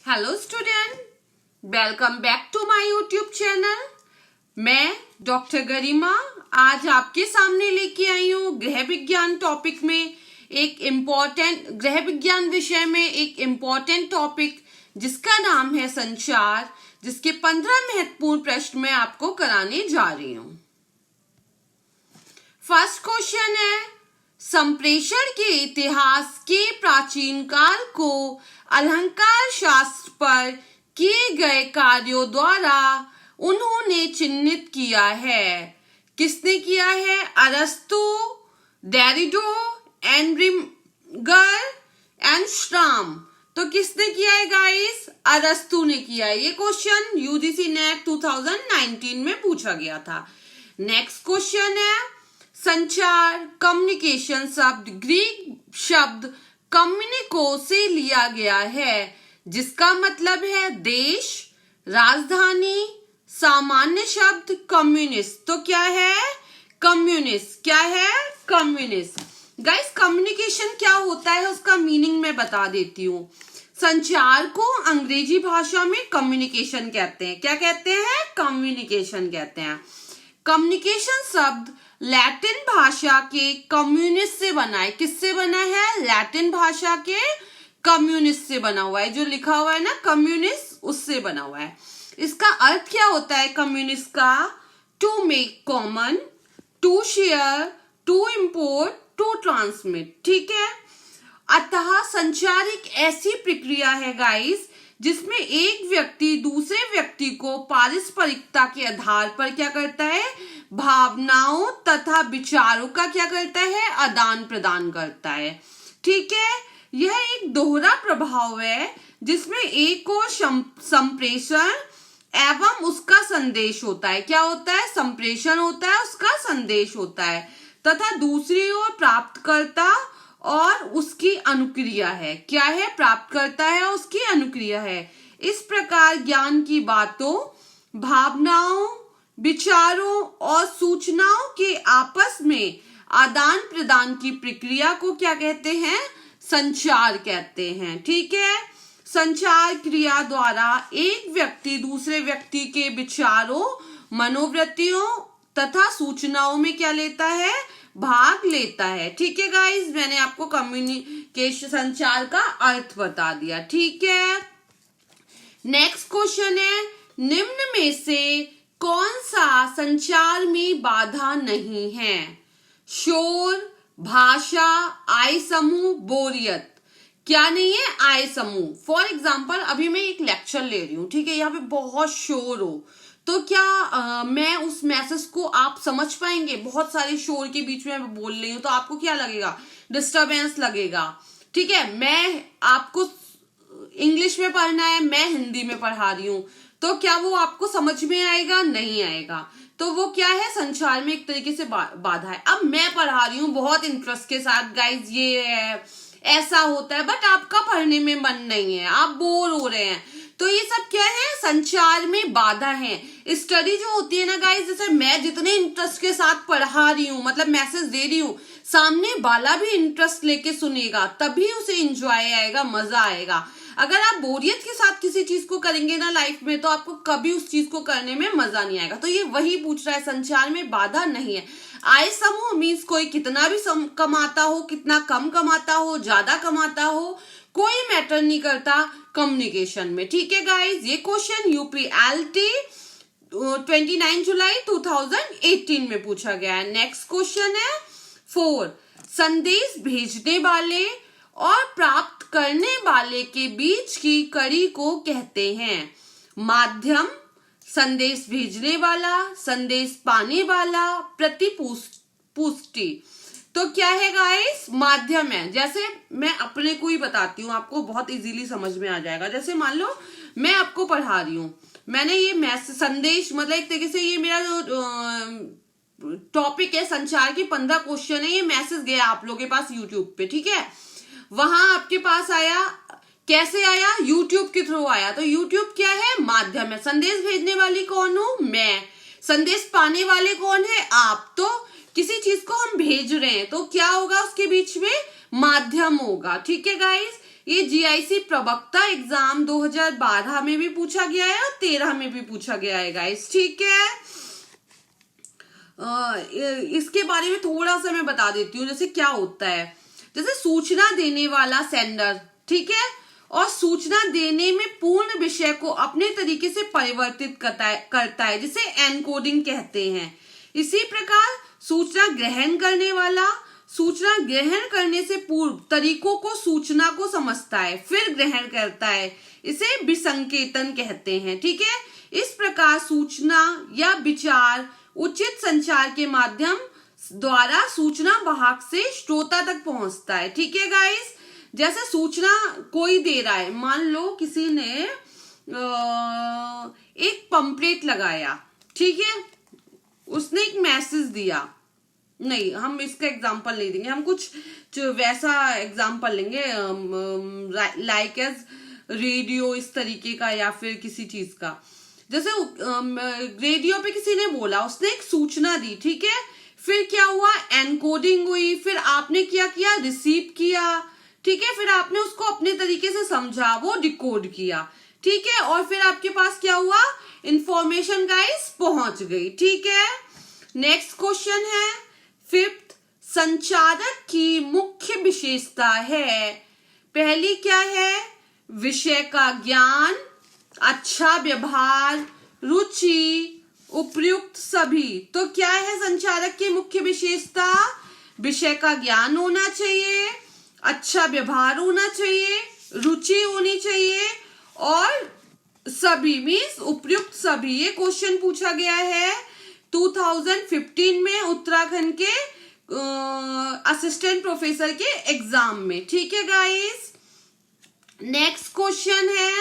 Hello student, welcome back to my YouTube channel. मैं doctor Garima आज आपके सामने लेके आई हूँ गृह विज्ञान टॉपिक में गृह विज्ञान विषय में एक इम्पॉर्टेंट टॉपिक जिसका नाम है संचार, जिसके 15 महत्वपूर्ण प्रश्न मैं आपको कराने जा रही हूँ। फर्स्ट क्वेश्चन है, संप्रेषण के इतिहास के प्राचीन काल को अलंकार शास्त्र पर किए गए कार्यों द्वारा उन्होंने चिन्हित किया है। किसने किया है? अरस्तु, डेरिडो, एनरिगर एंड श्राम। तो किसने किया है गाइस? अरस्तु ने किया है। ये क्वेश्चन यूजीसी नेट 2019 में पूछा गया था। नेक्स्ट क्वेश्चन है, संचार कम्युनिकेशन शब्द ग्रीक शब्द कम्युनिको से लिया गया है, जिसका मतलब है देश, राजधानी, सामान्य शब्द कम्युनिस्ट। तो क्या है? कम्युनिस्ट। क्या है? कम्युनिस्ट। गाइस, कम्युनिकेशन क्या होता है उसका मीनिंग मैं बता देती हूँ। संचार को अंग्रेजी भाषा में कम्युनिकेशन कहते हैं। क्या कहते हैं? कम्युनिकेशन कहते हैं। कम्युनिकेशन शब्द लैटिन भाषा के कम्युनिस्ट से बना है। किससे बना है? लैटिन भाषा के कम्युनिस्ट से बना हुआ है। जो लिखा हुआ है ना कम्युनिस्ट, उससे बना हुआ है। इसका अर्थ क्या होता है कम्युनिस्ट का? To make common, to share, to import, to transmit. ठीक है। अतः संचार एक ऐसी प्रक्रिया है गाइस जिसमें एक व्यक्ति दूसरे व्यक्ति को पारस्परिकता के आधार पर क्या करता है? भावनाओं तथा विचारों का क्या करता है? आदान प्रदान करता है। ठीक है। यह एक दोहरा प्रभाव है जिसमें एक और संप्रेषण एवं उसका संदेश होता है। क्या होता है? संप्रेषण होता है, उसका संदेश होता है, तथा दूसरी ओर प्राप्तकर्ता और उसकी अनुक्रिया है। क्या है? प्राप्तकर्ता है, उसकी अनुक्रिया है। इस प्रकार ज्ञान की बातों, भावनाओं, विचारों और सूचनाओं के आपस में आदान प्रदान की प्रक्रिया को क्या कहते हैं? संचार कहते हैं। ठीक है। संचार क्रिया द्वारा एक व्यक्ति दूसरे व्यक्ति के विचारों, मनोवृत्तियों तथा सूचनाओं में क्या लेता है? भाग लेता है। ठीक है गाइस, मैंने आपको कम्युनिकेशन संचार का अर्थ बता दिया। ठीक है। नेक्स्ट क्वेश्चन है, निम्न में से कौन सा संचार में बाधा नहीं है? शोर, भाषा, आय समूह, बोरियत। क्या नहीं है? आय समूह। फॉर एग्जाम्पल अभी मैं एक लेक्चर ले रही हूँ, ठीक है, यहाँ पे बहुत शोर हो तो क्या मैं उस मैसेज को आप समझ पाएंगे? बहुत सारे शोर के बीच में मैं बोल रही हूँ तो आपको क्या लगेगा? डिस्टरबेंस लगेगा। ठीक है। मैं आपको इंग्लिश में पढ़ना है, मैं हिंदी में पढ़ा रही हूँ, तो क्या वो आपको समझ में आएगा? नहीं आएगा। तो वो क्या है? संचार में एक तरीके से बाधा है। अब मैं पढ़ा रही हूँ बहुत इंटरेस्ट के साथ, गाइज ये है, ऐसा होता है, बट आपका पढ़ने में मन नहीं है, आप बोर हो रहे हैं, तो ये सब क्या है? संचार में बाधा है। स्टडी जो होती है ना गाइस, जैसे मैं जितने इंटरेस्ट के साथ पढ़ा रही हूँ, मतलब मैसेज दे रही हूँ, सामने वाला भी इंटरेस्ट लेके सुनेगा, तभी उसे एंजॉय आएगा, मजा आएगा। अगर आप बोरियत के साथ किसी चीज को करेंगे ना लाइफ में, तो आपको कभी उस चीज को करने में मजा नहीं आएगा। तो ये वही पूछ रहा है, संचार में बाधा नहीं है। आय समूह मीन्स कोई कितना भी कमाता हो, कितना कम कमाता हो, ज्यादा कमाता हो, कोई मैटर नहीं करता कम्युनिकेशन में। ठीक है गाइस, ये क्वेश्चन यूपीएलटी 29 जुलाई 2018 में पूछा गया है। नेक्स्ट क्वेश्चन है 4, संदेश भेजने वाले और प्राप्त करने वाले के बीच की कड़ी को कहते हैं माध्यम, संदेश भेजने वाला, संदेश पाने वाला, प्रतिपुष्टि। तो क्या है गाइस? माध्यम है। जैसे मैं अपने को ही बताती हूँ, आपको बहुत इजीली समझ में आ जाएगा। जैसे मान लो मैं आपको पढ़ा रही हूँ, मैंने ये मैसेज संदेश, मतलब एक तरीके से ये मेरा जो टॉपिक है संचार के 15 क्वेश्चन है, ये मैसेज गया आप लोगों के पास यूट्यूब पे। ठीक है। वहां आपके पास आया, कैसे आया? यूट्यूब के थ्रू आया। तो यूट्यूब क्या है? माध्यम है। संदेश भेजने वाली कौन हूं? मैं। संदेश पाने वाले कौन है? आप। तो किसी चीज को हम भेज रहे हैं तो क्या होगा? उसके बीच में माध्यम होगा। ठीक है गाइस, ये जीआईसी प्रवक्ता एग्जाम 2012 में भी पूछा गया है और 13 में भी पूछा गया है गाइस, ठीक है। इसके बारे में थोड़ा सा मैं बता देती हूँ, जैसे क्या होता है। जैसे सूचना देने वाला सेंडर, ठीक है, और सूचना देने में पूर्ण विषय को अपने तरीके से परिवर्तित करता है जिसे एनकोडिंग कहते हैं। इसी प्रकार सूचना ग्रहण करने वाला सूचना ग्रहण करने से पूर्व तरीकों को सूचना को समझता है फिर ग्रहण करता है, इसे विसंकेतन कहते हैं, ठीक है। इस प्रकार सूचना या विचार उचित संचार के माध्यम द्वारा सूचना वाहक से श्रोता तक पहुंचता है, ठीक है गाइस। जैसे सूचना कोई दे रहा है, मान लो किसी ने एक पंपलेट लगाया, ठीक है, उसने एक मैसेज दिया, नहीं हम इसका एग्जांपल नहीं देंगे, हम कुछ वैसा एग्जांपल लेंगे लाइक एज रेडियो, इस तरीके का, या फिर किसी चीज का। जैसे रेडियो पे किसी ने बोला, उसने एक सूचना दी, ठीक है, फिर क्या हुआ, एनकोडिंग हुई, फिर आपने क्या किया, रिसीव किया, ठीक है, फिर आपने उसको अपने तरीके से समझा, वो डिकोड किया, ठीक है, और फिर आपके पास क्या हुआ, इंफॉर्मेशन गाइस पहुंच गई, ठीक है। नेक्स्ट क्वेश्चन है 5th, संचारक की मुख्य विशेषता है। पहली क्या है, विषय का ज्ञान, अच्छा व्यवहार, रुचि, उपयुक्त सभी। तो क्या है संचारक की मुख्य विशेषता, विषय का ज्ञान होना चाहिए, अच्छा व्यवहार होना चाहिए, रुचि होनी चाहिए, और सभी मीन्स उपयुक्त सभी। ये क्वेश्चन पूछा गया है 2015 में उत्तराखंड के असिस्टेंट प्रोफेसर के एग्जाम में, ठीक है गाइस। नेक्स्ट क्वेश्चन है,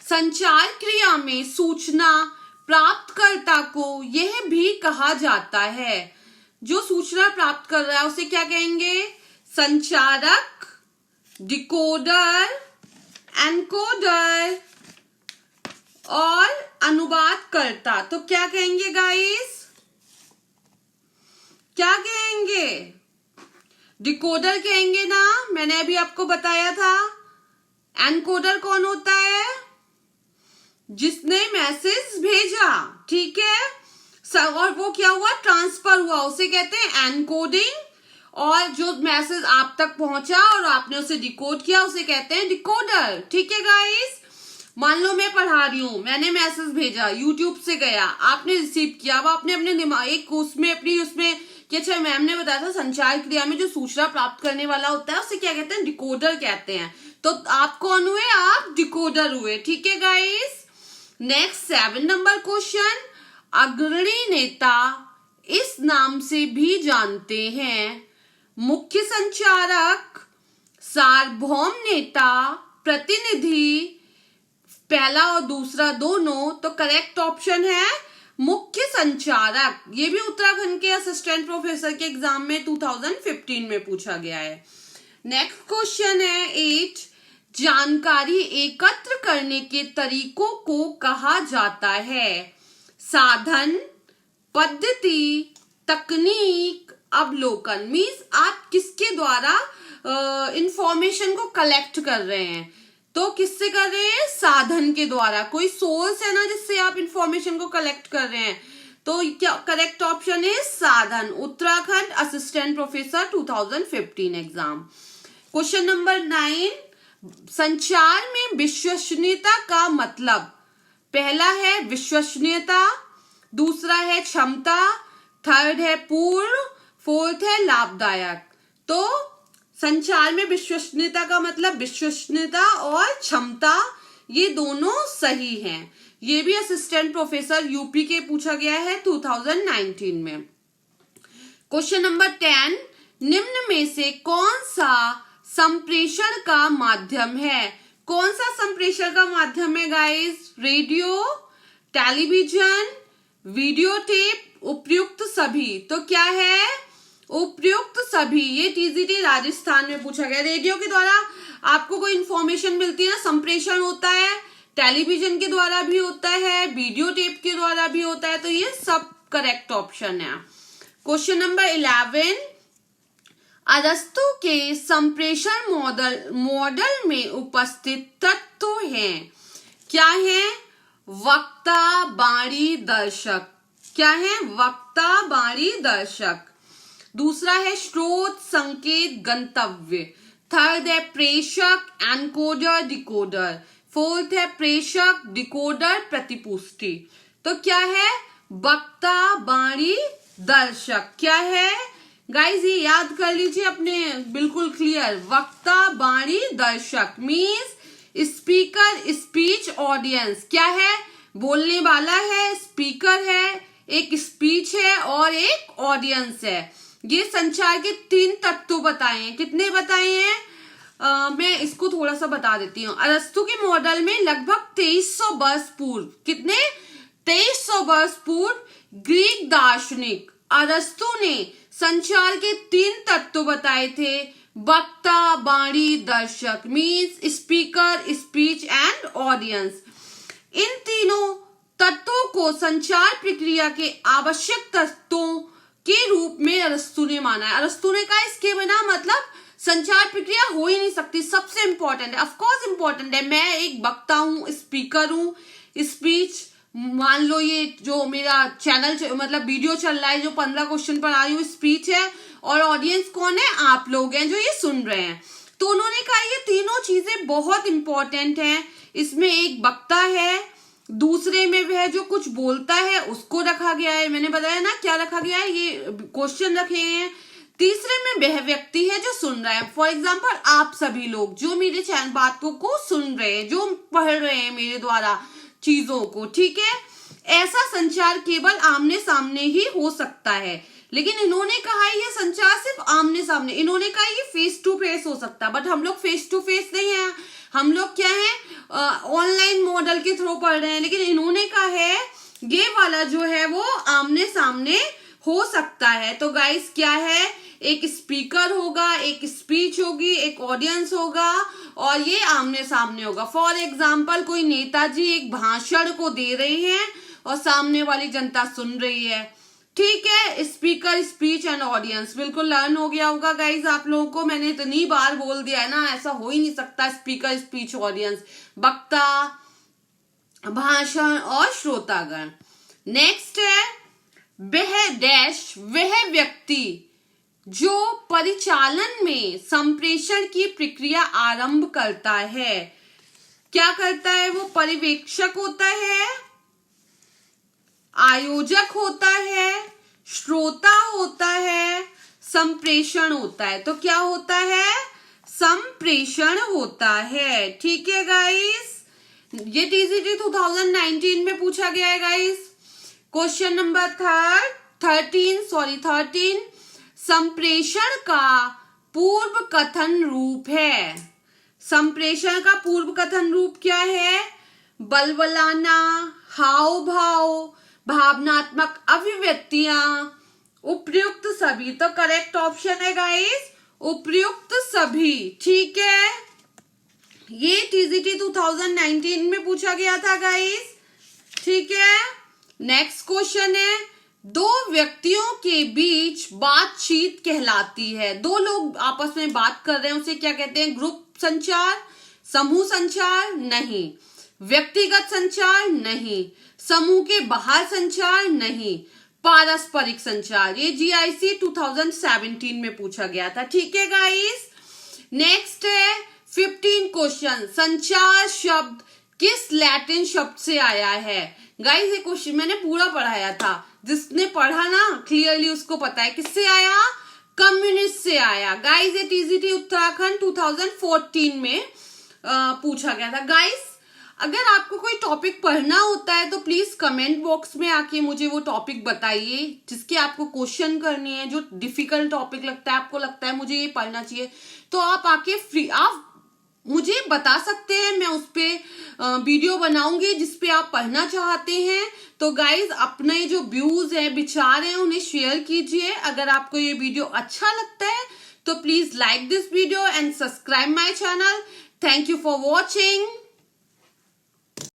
संचार क्रिया में सूचना प्राप्तकर्ता को यह भी कहा जाता है, जो सूचना प्राप्त कर रहा है उसे क्या कहेंगे, संचारक, डिकोडर, एनकोडर और अनुवादकर्ता। तो क्या कहेंगे गाइस, क्या कहेंगे, डिकोडर कहेंगे ना, मैंने अभी आपको बताया था। एनकोडर कौन होता है, जिसने मैसेज भेजा, ठीक है, और वो क्या हुआ, ट्रांसफर हुआ, उसे कहते हैं एनकोडिंग, और जो मैसेज आप तक पहुंचा और आपने उसे डिकोड किया उसे कहते हैं डिकोडर, ठीक है गाइस। मान लो मैं पढ़ा रही हूँ, मैंने मैसेज भेजा, यूट्यूब से गया, आपने रिसीव किया, अब आपने अपने दिमाग एक उसमें कि अच्छा मैम ने बताया था संचार क्रिया में जो सूचना प्राप्त करने वाला होता है उसे क्या कहते हैं, डिकोडर कहते हैं। तो आप कौन हुए, आप डिकोडर हुए, ठीक है गाइस। नेक्स्ट 7 नंबर क्वेश्चन, अग्रणी नेता इस नाम से भी जानते हैं, मुख्य संचारक, सार्वभौम नेता, प्रतिनिधि, पहला और दूसरा दोनों। तो करेक्ट ऑप्शन है मुख्य संचारक। ये भी उत्तराखंड के असिस्टेंट प्रोफेसर के एग्जाम में 2015 में पूछा गया है। नेक्स्ट क्वेश्चन है 8, जानकारी एकत्र करने के तरीकों को कहा जाता है, साधन, पद्धति, तकनीक, अवलोकन। मीन्स आप किसके द्वारा इंफॉर्मेशन को कलेक्ट कर रहे हैं, तो किससे कर रहे हैं, साधन के द्वारा, कोई सोर्स है ना जिससे आप इंफॉर्मेशन को कलेक्ट कर रहे हैं। तो क्या करेक्ट ऑप्शन है साधन, Uttarakhand assistant professor 2015 exam. Question number 9, संचार में विश्वसनीयता का मतलब, पहला है विश्वसनीयता, दूसरा है क्षमता, थर्ड है पूर्ण, फोर्थ है लाभदायक। तो संचार में विश्वसनीयता का मतलब विश्वसनीयता और क्षमता, ये दोनों सही हैं। ये भी असिस्टेंट प्रोफेसर यूपी के पूछा गया है 2019 में। क्वेश्चन नंबर 10, निम्न में से कौन सा संप्रेषण का माध्यम है, कौन सा संप्रेषण का माध्यम है guys, radio, television, video tape, उपयुक्त सभी। तो क्या है, उपयुक्त सभी। ये टीजीटी राजस्थान में पूछा गया। रेडियो के द्वारा आपको कोई इंफॉर्मेशन मिलती है ना, संप्रेषण होता है, टेलीविजन के द्वारा भी होता है, वीडियो टेप के द्वारा भी होता है, तो ये सब करेक्ट ऑप्शन है। क्वेश्चन नंबर 11, अरस्तु के संप्रेषण मॉडल में उपस्थित तत्व हैं। क्या है? वक्ता, वाणी, दर्शक। क्या है? वक्ता, वाणी, दर्शक। दूसरा है स्रोत, संकेत, गंतव्य। थर्ड है प्रेषक, एनकोडर, डिकोडर। फोर्थ है प्रेषक, डिकोडर, प्रतिपुष्टि। तो क्या है? वक्ता, वाणी, दर्शक। क्या है गाइस? ये याद कर लीजिए अपने, बिल्कुल क्लियर। वक्ता, वाणी, दर्शक मीन्स स्पीकर, स्पीच, ऑडियंस। क्या है? बोलने वाला है, स्पीकर है, एक स्पीच है और एक ऑडियंस है। ये संचार के 3 तत्व बताए हैं। कितने बताए हैं? मैं इसको थोड़ा सा बता देती हूँ। अरस्तु के मॉडल में लगभग 2300 वर्ष पूर्व, कितने? 2300 वर्ष पूर्व ग्रीक दार्शनिक अरस्तु ने संचार के 3 तत्व बताए थे। वक्ता, वाणी, दर्शक means speaker, speech and audience. इन तीनों तत्वों को संचार प्रक्रिया के आवश्यक तत्वों के रूप में अरस्तु ने माना है। अरस्तु ने कहा इसके बिना मतलब संचार प्रक्रिया हो ही नहीं सकती। सबसे इंपॉर्टेंट है, ऑफकोर्स इंपॉर्टेंट है। मैं एक वक्ता हूँ, स्पीकर हूँ, स्पीच, मान लो ये जो मेरा चैनल मतलब वीडियो चल रहा है, जो 15 क्वेश्चन पर आई हूँ, स्पीच है, और ऑडियंस कौन है? आप लोग हैं जो ये सुन रहे हैं। तो उन्होंने कहा ये तीनों चीजें बहुत इंपॉर्टेंट हैं। इसमें एक वक्ता है, दूसरे में वह जो कुछ बोलता है उसको रखा गया है, मैंने बताया ना क्या रखा गया है, ये क्वेश्चन रखे हैं। तीसरे में वह व्यक्ति है जो सुन रहा है। फॉर एग्जाम्पल आप सभी लोग जो मेरे चैनल बातों को सुन रहे हैं, जो पढ़ रहे हैं मेरे द्वारा चीजों को, ठीक है। ऐसा संचार केवल आमने सामने ही हो सकता है। लेकिन इन्होंने कहा ये संचार सिर्फ आमने सामने, इन्होंने कहा ये फेस टू फेस हो सकता है, बट हम लोग फेस टू फेस नहीं है, हम लोग क्या है ऑनलाइन मॉडल के थ्रू पढ़ रहे हैं। लेकिन इन्होंने कहा है ये वाला जो है वो आमने सामने हो सकता है। तो गाइस क्या है, एक स्पीकर होगा, एक स्पीच होगी, एक ऑडियंस होगा और ये आमने सामने होगा। फॉर एग्जाम्पल कोई नेताजी एक भाषण को दे रहे हैं और सामने वाली जनता सुन रही है, ठीक है। स्पीकर, स्पीच एंड ऑडियंस बिल्कुल लर्न हो गया होगा गाइज आप लोगों को। मैंने इतनी बार बोल दिया है ना, ऐसा हो ही नहीं सकता। स्पीकर, स्पीच, ऑडियंस, वक्ता, भाषण और श्रोतागण। नेक्स्ट है वह डैश, वह व्यक्ति जो परिचालन में संप्रेषण की प्रक्रिया आरंभ करता है। क्या करता है वो? पर्यवेक्षक होता है, आयोजक होता है, श्रोता होता है, संप्रेषण होता है। तो क्या होता है? संप्रेषण होता है, ठीक है गाइस। ये टीजीटी 2019 में पूछा गया है गाइस। क्वेश्चन नंबर 13 संप्रेषण का पूर्व कथन रूप है। संप्रेषण का पूर्व कथन रूप क्या है? बलबलाना, हाव भाव, भावनात्मक अभिव्यक्तियां, उपयुक्त सभी। तो करेक्ट ऑप्शन है गाइस उपयुक्त सभी, ठीक है। ये टीजीटी 2019 में पूछा गया था गाइस, ठीक है। नेक्स्ट क्वेश्चन है दो व्यक्तियों के बीच बातचीत कहलाती है। दो लोग आपस में बात कर रहे हैं उसे क्या कहते हैं? ग्रुप संचार, समूह संचार नहीं, व्यक्तिगत संचार नहीं, समूह के बाहर संचार नहीं, पारस्परिक संचार। ये जीआईसी 2017 में पूछा गया था, ठीक है गाइस। नेक्स्ट है 15 क्वेश्चन, संचार शब्द किस लैटिन शब्द से आया है? गाइस ये क्वेश्चन मैंने पूरा पढ़ाया था, जिसने पढ़ा ना क्लियरली उसको पता है किससे आया, कम्युनिस्ट से आया। गाइस ये टीजीटी उत्तराखंड 2014 में पूछा गया था। गाइस अगर आपको कोई टॉपिक पढ़ना होता है तो प्लीज कमेंट बॉक्स में आके मुझे वो टॉपिक बताइए जिसके आपको क्वेश्चन करनी है, जो डिफिकल्ट टॉपिक लगता है, आपको लगता है मुझे ये पढ़ना चाहिए, तो आप आके आप मुझे बता सकते हैं। मैं उस पर वीडियो बनाऊंगी जिसपे आप पढ़ना चाहते हैं। तो गाइज अपने जो व्यूज हैं, विचार हैं, उन्हें शेयर कीजिए। अगर आपको ये वीडियो अच्छा लगता है तो please like this video and subscribe my channel. Thank you for watching.